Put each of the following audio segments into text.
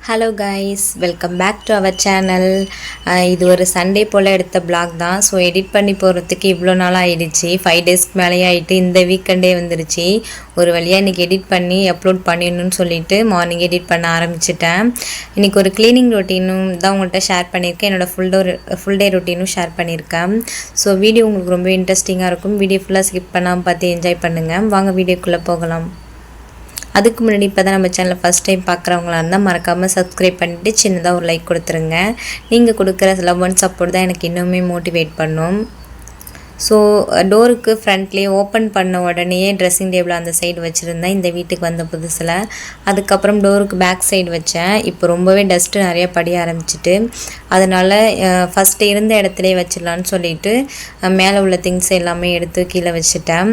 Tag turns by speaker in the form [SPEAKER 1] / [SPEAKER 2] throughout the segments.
[SPEAKER 1] Hello guys, welcome back to our channel. இது ஒரு Sunday போல் எடுத்த பிளாக் தான். ஸோ எடிட் பண்ணி போகிறதுக்கு இவ்வளோ நாள் ஆகிடுச்சு. 5 டேஸ்க்கு மேலேயே ஆகிட்டு இந்த வீக்கெண்டே வந்துருச்சு. ஒரு வழியாக இன்றைக்கி எடிட் பண்ணி அப்லோட் பண்ணிடணும்னு சொல்லிட்டு மார்னிங் எடிட் பண்ண ஆரம்பிச்சிட்டேன். இன்றைக்கி ஒரு க்ளீனிங் ரொட்டீனும் தான் உங்கள்கிட்ட ஷேர் பண்ணியிருக்கேன். என்னோடய ஃபுல் டே ரொட்டீனும் ஷேர் பண்ணியிருக்கேன். ஸோ வீடியோ உங்களுக்கு ரொம்ப இன்ட்ரெஸ்டிங்காக இருக்கும். வீடியோ ஃபுல்லாக ஸ்கிப் பண்ணாமல் பார்த்து என்ஜாய் பண்ணுங்கள். வாங்க வீடியோக்குள்ளே போகலாம். அதுக்கு முன்னாடி இப்போ தான் நம்ம சேனலை ஃபஸ்ட் டைம் பார்க்குறவங்களா இருந்தால் மறக்காமல் சப்ஸ்கிரைப் பண்ணிவிட்டு சின்னதாக ஒரு லைக் கொடுத்துருங்க. நீங்கள் கொடுக்குற லவ் அண்ட் சப்போர்ட் தான் எனக்கு இன்னுமே மோட்டிவேட் பண்ணும். ஸோ டோருக்கு ஃப்ரண்ட்லேயே ஓப்பன் பண்ண உடனே ட்ரெஸ்ஸிங் டேபிள் அந்த சைடு வச்சுருந்தேன் இந்த வீட்டுக்கு வந்த புதுசில். அதுக்கப்புறம் டோருக்கு பேக் சைடு வச்சேன். இப்போ ரொம்பவே டஸ்ட்டு நிறையா படிய ஆரம்பிச்சிட்டு, அதனால் ஃபஸ்ட்டு இருந்த இடத்துலையே வச்சிடலான்னு சொல்லிவிட்டு மேலே உள்ள திங்ஸ் எல்லாமே எடுத்து கீழே வச்சுட்டேன்.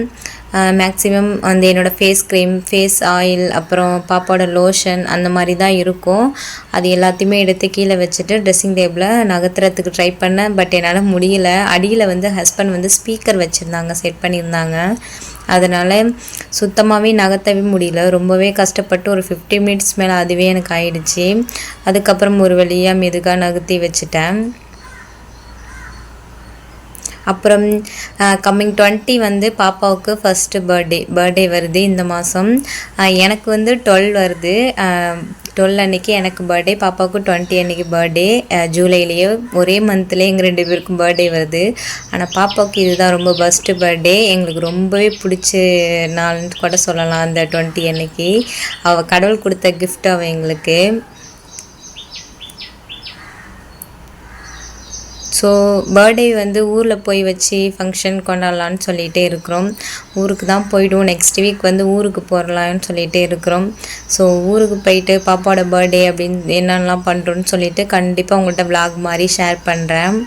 [SPEAKER 1] மேக்ஸிமம் அந்த என்னோடய ஃபேஸ் க்ரீம், ஃபேஸ் ஆயில், அப்புறம் பாப்பாவோட லோஷன் அந்த மாதிரி தான் இருக்கும். அது எல்லாத்தையுமே எடுத்து கீழே வச்சுட்டு ட்ரெஸ்ஸிங் டேபிளை நகர்த்துறதுக்கு ட்ரை பண்ணேன். பட் என்னால் முடியல. அடியில் வந்து ஹஸ்பண்ட் வந்து ஸ்பீக்கர் வச்சுருந்தாங்க, செட் பண்ணியிருந்தாங்க. அதனால் சுத்தமாகவே நகர்த்தவே முடியல. ரொம்பவே கஷ்டப்பட்டு ஒரு 50 மினிட்ஸ் மேலே அதுவே எனக்கு ஆயிடுச்சு. அதுக்கப்புறம் ஒரு வழியாக மெதுக்காக நகர்த்தி வச்சுட்டேன். அப்புறம் கம்மிங் 20 வந்து பாப்பாவுக்கு ஃபஸ்ட்டு பர்த்டே வருது இந்த மாதம். எனக்கு வந்து 12 வருது. 12 அன்றைக்கி எனக்கு பர்த்டே, பாப்பாவுக்கு 20 அன்றைக்கி பர்த்டே. ஜூலைலேயே ஒரே மந்த்லேயே எங்கள் 2 பேருக்கும் பர்த்டே வருது. ஆனால் பாப்பாவுக்கு இதுதான் ரொம்ப ஃபஸ்ட்டு பர்த்டே. எங்களுக்கு ரொம்பவே பிடிச்ச நாள்னு கூட சொல்லலாம். அந்த 20 அன்றைக்கி அவள் கடவுள் கொடுத்த கிஃப்ட் அவள் எங்களுக்கு. ஸோ பர்த்டே வந்து ஊரில் போய் வச்சு ஃபங்க்ஷன் கொண்டாடலான்னு சொல்லிகிட்டே இருக்கிறோம். ஊருக்கு தான் போய்டுவோம். நெக்ஸ்ட் வீக் வந்து ஊருக்கு போகலான்னு சொல்லிகிட்டே இருக்கிறோம். ஸோ ஊருக்கு போயிட்டு பாப்பாவோட பர்த்டே அப்படின்னு என்னென்னலாம் பண்ணுறோன்னு சொல்லிவிட்டு கண்டிப்பாக உங்கள்கிட்ட விலாக் மாதிரி ஷேர் பண்ணுறேன்.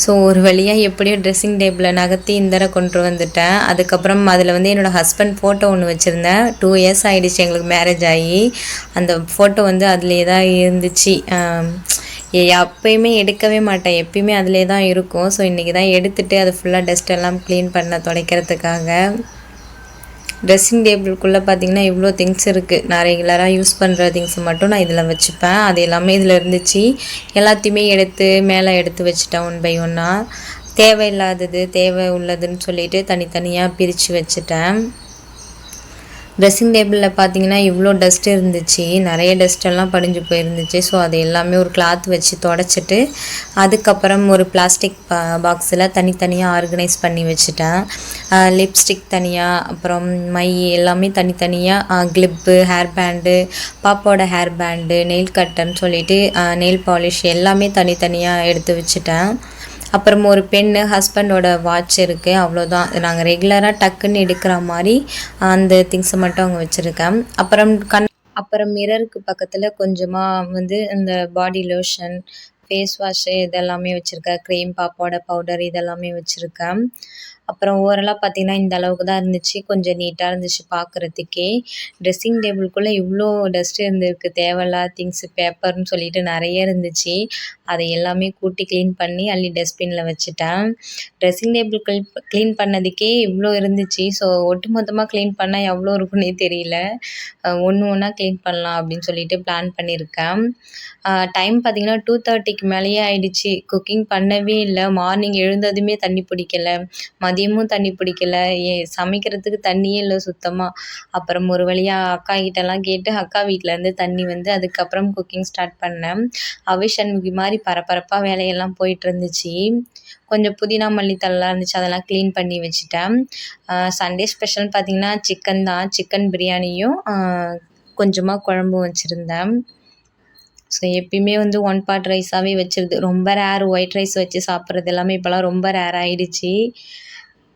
[SPEAKER 1] ஸோ ஒரு வழியாக எப்படியோ ட்ரெஸ்ஸிங் டேபிளை நகர்த்தி இந்த கொண்டு வந்துட்டேன். அதுக்கப்புறம் அதில் வந்து என்னோடய ஹஸ்பண்ட் ஃபோட்டோ ஒன்று வச்சுருந்தேன். 2 இயர்ஸ் ஆகிடுச்சு எங்களுக்கு மேரேஜ் ஆகி. அந்த ஃபோட்டோ வந்து அதிலே தான் இருந்துச்சு. எப்பயுமே எடுக்கவே மாட்டேன், எப்பயுமே அதிலே தான் இருக்கும். ஸோ இன்றைக்கி தான் எடுத்துகிட்டு அதை ஃபுல்லாக டஸ்ட்டெல்லாம் க்ளீன் பண்ண துடைக்கிறதுக்காக. ட்ரெஸ்ஸிங் டேபிளுக்குள்ளே பார்த்திங்கன்னா இவ்வளோ திங்ஸ் இருக்குது. நான் ரெகுலராக யூஸ் பண்ணுற திங்ஸ் மட்டும் நான் இதில் வச்சுப்பேன். அது எல்லாமே இதில் இருந்துச்சு. எல்லாத்தையுமே எடுத்து மேலே எடுத்து வச்சுட்டேன் ஒன் பை ஒன்னாக. தேவையில்லாதது தேவை உள்ளதுன்னு சொல்லிவிட்டு தனித்தனியாக பிரித்து வச்சுட்டேன். ட்ரெஸ்ஸிங் டேபிளில் பார்த்தீங்கன்னா இவ்வளோ டஸ்ட் இருந்துச்சு. நிறைய டஸ்ட்டெல்லாம் படிஞ்சு போயிருந்துச்சு. ஸோ அது எல்லாமே ஒரு கிளாத் வச்சு தொடச்சிட்டு அதுக்கப்புறம் ஒரு பிளாஸ்டிக் பாக்ஸில் தனித்தனியாக ஆர்கனைஸ் பண்ணி வச்சுட்டேன். லிப்ஸ்டிக் தனியாக, அப்புறம் மை எல்லாமே தனித்தனியாக, கிளிப்பு, ஹேர் பேண்டு, பாப்பாவோட ஹேர் பேண்டு, நெயில் கட்டர்னு சொல்லிவிட்டு நெயில் பாலிஷ் எல்லாமே தனித்தனியாக எடுத்து வச்சுட்டேன். அப்புறம் ஒரு பென்னு, ஹஸ்பண்டோட வாட்ச் இருக்குது. அவ்வளோதான். நாங்கள் ரெகுலராக டக்குன்னு எடுக்கிற மாதிரி அந்த திங்ஸை மட்டும் அங்கே வச்சுருக்கேன். அப்புறம் மிரருக்கு பக்கத்தில் கொஞ்சமாக வந்து இந்த பாடி லோஷன், ஃபேஸ் வாஷு இதெல்லாமே வச்சுருக்கேன். க்ரீம், பாப்பாவோட பவுடர் இதெல்லாமே வச்சுருக்கேன். அப்புறம் ஓவராலாக பார்த்திங்கன்னா இந்த அளவுக்கு தான் இருந்துச்சு. கொஞ்சம் நீட்டாக இருந்துச்சு பார்க்குறதுக்கே. ட்ரெஸ்ஸிங் டேபிளுக்குள்ளே இவ்வளோ டஸ்ட் இருந்திருக்கு. தேவையில்லாத திங்ஸு, பேப்பர்னு சொல்லிட்டு நிறைய இருந்துச்சு. அதை எல்லாமே கூட்டி க்ளீன் பண்ணி அள்ளி டஸ்ட்பினில் வச்சுட்டேன். ட்ரெஸ்ஸிங் டேபிள் க்ளீன் பண்ணதுக்கே இவ்வளோ இருந்துச்சு. ஸோ ஒட்டு மொத்தமாக க்ளீன் பண்ணால் எவ்வளோ இருக்குன்னே தெரியல. ஒன்று ஒன்றா க்ளீன் பண்ணலாம் அப்படின்னு சொல்லிட்டு பிளான் பண்ணியிருக்கேன். டைம் பார்த்திங்கன்னா 2:30க்கு மேலேயே ஆயிடுச்சு. குக்கிங் பண்ணவே இல்லை. மார்னிங் எழுந்ததுமே தண்ணி பிடிக்கல, மதியமும் தண்ணி பிடிக்கல, சமைக்கிறதுக்கு தண்ணியே இல்லை சுத்தமாக. அப்புறம் ஒரு வழியாக அக்கா கிட்டலாம் கேட்டு அக்கா வீட்டிலேருந்து தண்ணி வந்து அதுக்கப்புறம் குக்கிங் ஸ்டார்ட் பண்ணேன். அவிஷன்முகி மாதிரி பரபரப்பாக வேலையெல்லாம் போயிட்டு இருந்துச்சு. கொஞ்சம் புதினா மல்லித்தழைலாம் இருந்துச்சு, அதெல்லாம் க்ளீன் பண்ணி வச்சுட்டேன். சண்டே ஸ்பெஷல்னு பார்த்திங்கன்னா சிக்கன் தான். சிக்கன் பிரியாணியும் கொஞ்சமாக குழம்பும் வச்சுருந்தேன். ஸோ எப்பயுமே வந்து 1 பார்ட் ரைஸாகவே வச்சுருது. ரொம்ப ரேர் ஒயிட் ரைஸ் வச்சு சாப்பிட்றது எல்லாமே இப்போலாம் ரொம்ப ரேர் ஆகிடுச்சு.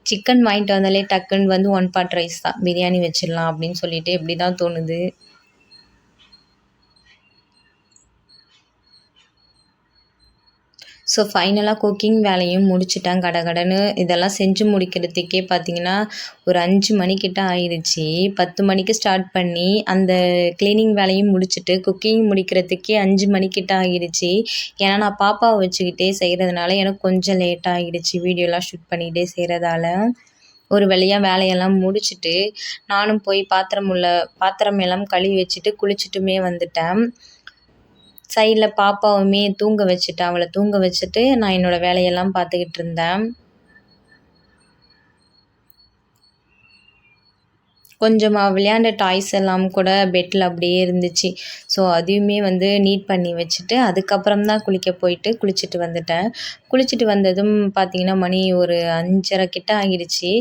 [SPEAKER 1] சிக்கன் வாங்கிட்டு வந்தாலே டக்குன்னு வந்து 1 பார்ட் ரைஸ் தான், பிரியாணி வச்சிடலாம் அப்படின்னு சொல்லிட்டு இப்படி தான் தோணுது. ஸோ ஃபைனலாக குக்கிங் வேலையும் முடிச்சுட்டேன் கடகடன்னு. இதெல்லாம் செஞ்சு முடிக்கிறதுக்கே பார்த்திங்கன்னா ஒரு 5 மணிக்கிட்ட ஆயிடுச்சு. 10 மணிக்கு ஸ்டார்ட் பண்ணி அந்த க்ளீனிங் வேலையும் முடிச்சுட்டு குக்கிங் முடிக்கிறதுக்கே 5 மணிக்கிட்ட ஆகிடுச்சு. ஏன்னா நான் பாப்பாவை வச்சுக்கிட்டே செய்கிறதுனால எனக்கு கொஞ்சம் லேட் ஆகிடுச்சு வீடியோலாம் ஷூட் பண்ணிக்கிட்டே செய்கிறதால. ஒரு வழியாக வேலையெல்லாம் முடிச்சுட்டு நானும் போய் பாத்திரம் எல்லாம் கழுவி வச்சுட்டு குளிச்சுட்டுமே வந்துட்டேன். சைடில் பாப்பாவுமே தூங்க வச்சுட்டேன். அவளை தூங்க வச்சுட்டு நான் என்னோடய வேலையெல்லாம் பார்த்துக்கிட்டு இருந்தேன். கொஞ்சம் விளையாண்ட டாய்ஸ் எல்லாம் கூட பெட்டில் அப்படியே இருந்துச்சு. ஸோ அதையுமே நீட் பண்ணி வச்சுட்டு அதுக்கப்புறம் தான் குளிச்சுட்டு வந்துட்டேன். குளிச்சுட்டு வந்ததும் பார்த்திங்கன்னா மணி ஒரு 5:30 கிட்ட ஆகிடுச்சு.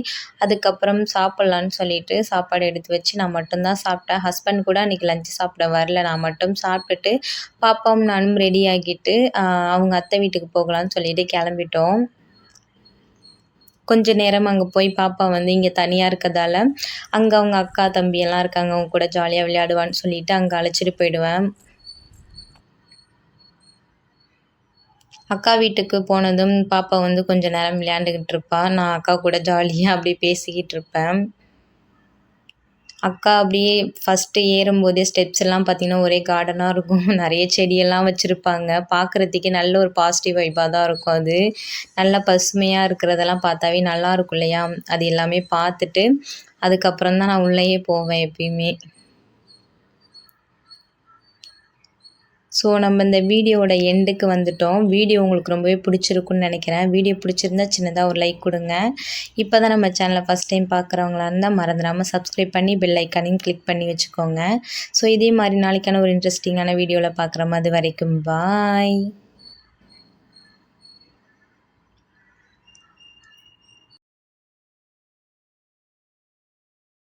[SPEAKER 1] அதுக்கப்புறம் சாப்பிட்லான்னு சொல்லிட்டு சாப்பாடு எடுத்து வச்சு நான் மட்டும்தான் சாப்பிட்டேன். ஹஸ்பண்ட் கூட அன்றைக்கி லஞ்சு சாப்பிட வரல. நான் மட்டும் சாப்பிட்டுட்டு பாப்பாவும் நானும் ரெடி ஆகிட்டு அவங்க அத்தை வீட்டுக்கு போகலான்னு சொல்லிட்டு கிளம்பிட்டோம். கொஞ்ச நேரம் அங்கே போய் பாப்பா இங்கே தனியாக இருக்கதால் அங்கே அவங்க அக்கா தம்பி எல்லாம் இருக்காங்க, அவங்க கூட ஜாலியாக விளையாடுவான்னு சொல்லிட்டு அங்கே அழைச்சிட்டு போயிடுவேன். அக்கா வீட்டுக்கு போனதும் பாப்பா கொஞ்ச நேரம் விளையாண்டுக்கிட்டு இருப்பா. நான் அக்கா கூட ஜாலியாக அப்படியே பேசிக்கிட்டு இருப்பேன். அக்கா அப்படியே ஃபஸ்ட்டு ஏறும்போதே ஸ்டெப்ஸ் எல்லாம் பார்த்திங்கன்னா ஒரே கார்டனாக இருக்கும். நிறைய செடியெல்லாம் வச்சுருப்பாங்க. பார்க்குறதுக்கே நல்ல ஒரு பாசிட்டிவ் வைப்பாக தான் இருக்கும் அது. நல்லா பசுமையாக இருக்கிறதெல்லாம் பார்த்தாவே நல்லாயிருக்கும் இல்லையா? அது எல்லாமே பார்த்துட்டு அதுக்கப்புறம் தான் நான் உள்ளேயே போவேன் எப்பயுமே. ஸோ நம்ம இந்த வீடியோவோட எண்டுக்கு வந்துட்டோம். வீடியோ உங்களுக்கு ரொம்பவே பிடிச்சிருக்குன்னு நினைக்கிறேன். வீடியோ பிடிச்சிருந்தா சின்னதாக ஒரு லைக் கொடுங்க. இப்போ தான் நம்ம சேனலை ஃபஸ்ட் டைம் பார்க்குறவங்களா இருந்தால் மறந்துடாமல் சப்ஸ்கிரைப் பண்ணி பெல் ஐக்கானையும் கிளிக் பண்ணி வச்சுக்கோங்க. ஸோ இதே மாதிரி நாளைக்கான ஒரு இன்ட்ரெஸ்டிங்கான வீடியோவில் பார்க்குறோம். அது வரைக்கும் பாய்.